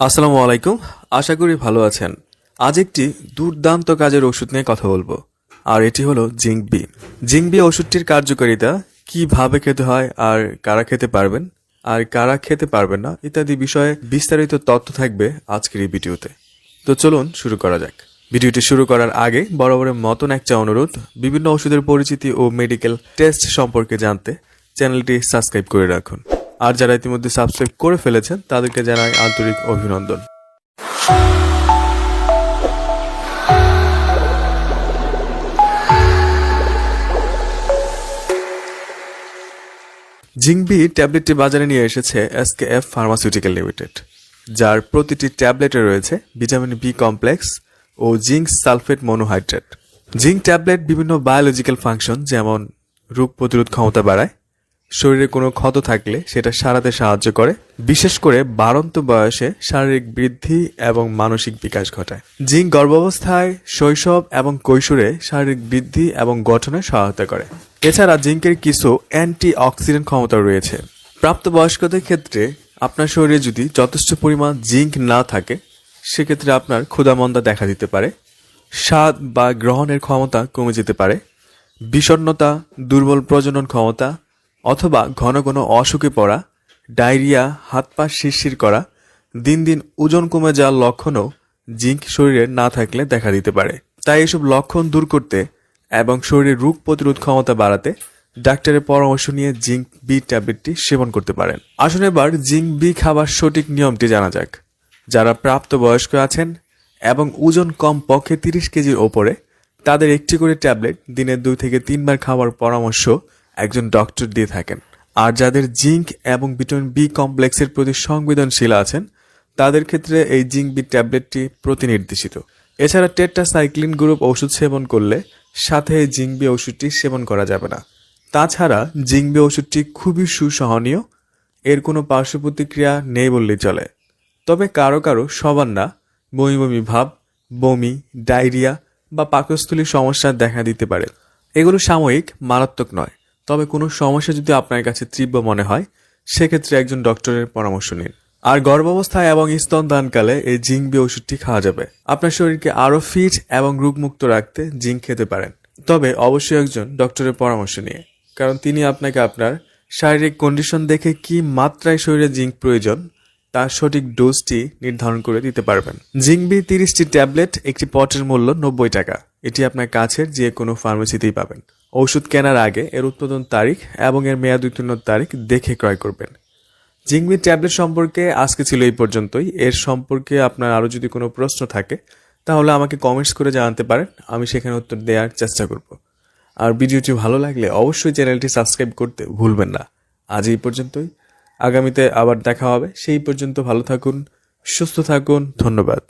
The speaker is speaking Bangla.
আসসালামু আলাইকুম। আশা করি ভালো আছেন। আজ একটি দুর্দান্ত কাজের ওষুধ নিয়ে কথা বলবো, আর এটি হলো জিঙ্ক বি। জিঙ্ক বি ওষুধটির কার্যকারিতা, কিভাবে খেতে হয়, আর কারা খেতে পারবেন আর কারা খেতে পারবেন না ইত্যাদি বিষয়ে বিস্তারিত তথ্য থাকবে আজকের এই ভিডিওতে। তো চলুন শুরু করা যাক। ভিডিওটি শুরু করার আগে বরাবরের মতন একটা অনুরোধ, বিভিন্ন ওষুধের পরিচিতি ও মেডিকেল টেস্ট সম্পর্কে জানতে চ্যানেলটি সাবস্ক্রাইব করে রাখুন। আর যারা ইতিমধ্যে সাবস্ক্রাইব করে ফেলেছেন তাদেরকে জানাই আন্তরিক অভিনন্দন। জিঙ্ক বি ট্যাবলেটটি বাজারে নিয়ে এসেছে এসকেএফ ফার্মাসিউটিক্যাল লিমিটেড, যার প্রতিটি ট্যাবলেটে রয়েছে ভিটামিন বি কমপ্লেক্স ও zinc sulphate monohydrate. Zinc tablet বিভিন্ন বায়োলজিক্যাল ফাংশন, যেমন রোগ প্রতিরোধ ক্ষমতা বাড়ায়, শরীরে কোনো ক্ষত থাকলে সেটা সারাতে সাহায্য করে, বিশেষ করে বাড়ন্ত বয়সে শারীরিক বৃদ্ধি এবং মানসিক বিকাশ ঘটায়। জিঙ্ক গর্ভাবস্থায়, শৈশব এবং কৈশোরে শারীরিক বৃদ্ধি এবং গঠনে সহায়তা করে। এছাড়া জিঙ্কের কিছু অ্যান্টি অক্সিডেন্ট ক্ষমতা রয়েছে। প্রাপ্তবয়স্কদের ক্ষেত্রে আপনার শরীরে যদি যথেষ্ট পরিমাণ জিঙ্ক না থাকে, সেক্ষেত্রে আপনার ক্ষুধামন্দা দেখা দিতে পারে, স্বাদ বা গ্রহণের ক্ষমতা কমে যেতে পারে, বিষণ্ণতা, দুর্বল প্রজনন ক্ষমতা অথবা ঘন ঘন অসুখে পড়া, ডায়রিয়া, হাত পা শিরশির করা, দিন দিন ওজন কমে যাওয়ার লক্ষণও জিঙ্ক শরীরে না থাকলে দেখা দিতে পারে। তাই এসব লক্ষণ দূর করতে এবং শরীরের রোগ প্রতিরোধ ক্ষমতা বাড়াতে ডাক্তারের পরামর্শ নিয়ে জিঙ্ক বি ট্যাবলেটটি সেবন করতে পারেন। আসুন এবার জিঙ্ক বি খাবার সঠিক নিয়মটি জানা যাক। যারা প্রাপ্তবয়স্ক আছেন এবং ওজন কম পক্ষে 30 কেজির ওপরে, তাদের একটি করে ট্যাবলেট দিনে 2 থেকে 3 বার খাওয়ার পরামর্শ একজন ডক্টর দিয়ে থাকেন। আর যাদের জিঙ্ক এবং ভিটামিন বি কমপ্লেক্সের প্রতি সংবেদনশীল আছেন, তাদের ক্ষেত্রে এই জিঙ্ক বি ট্যাবলেটটি প্রতিনির্দেশিত। এছাড়া টেট্রাসাইক্লিন গ্রুপ ওষুধ সেবন করলে সাথে জিঙ্ক বি ওষুধটি সেবন করা যাবে না। তাছাড়া জিঙ্ক বি ওষুধটি খুবই সুসহনীয়, এর কোনো পার্শ্ব প্রতিক্রিয়া নেই বললেই চলে। তবে কারো কারো, সবার না, বমি বমি ভাব, বমি, ডায়রিয়া বা পাকস্থলীর সমস্যা দেখা দিতে পারে। এগুলো সাময়িক, মারাত্মক নয়। তবে কোনো সমস্যা যদি আপনার কাছে তীব্র মনে হয়, সেক্ষেত্রে একজন ডক্টরের পরামর্শ নিন। আর গর্ভাবস্থায় এবং স্তনদানকালে এই জিঙ্ক বি ওষুধটি খাওয়া যাবে। আপনার শরীরকে আরও ফিট এবং রোগমুক্ত রাখতে জিঙ্ক খেতে পারেন, তবে অবশ্যই একজন ডক্টরের পরামর্শ নিয়ে, কারণ তিনি আপনাকে আপনার শারীরিক কন্ডিশন দেখে কি মাত্রায় শরীরে জিঙ্ক প্রয়োজন তার সঠিক ডোজটি নির্ধারণ করে দিতে পারবেন। জিঙ্ক বি 30টি ট্যাবলেট, একটি পটের মূল্য 90 টাকা। এটি আপনার কাছের যে কোনো ফার্মেসিতেই পাবেন। ওষুধ কেনার আগে এর উৎপাদন তারিখ এবং এর মেয়াদ উত্তীর্ণ তারিখ দেখে ক্রয় করবেন। জিঙ্ক বি ট্যাবলেট সম্পর্কে আজকে ছিল এই পর্যন্তই। এর সম্পর্কে আপনার আরও যদি কোনো প্রশ্ন থাকে, তাহলে আমাকে কমেন্টস করে জানাতে পারেন, আমি সেখানে উত্তর দেওয়ার চেষ্টা করব। আর ভিডিওটি ভালো লাগলে অবশ্যই চ্যানেলটি সাবস্ক্রাইব করতে ভুলবেন না। আজ এই পর্যন্তই, আগামীতে আবার দেখা হবে। সেই পর্যন্ত ভালো থাকুন, সুস্থ থাকুন। ধন্যবাদ।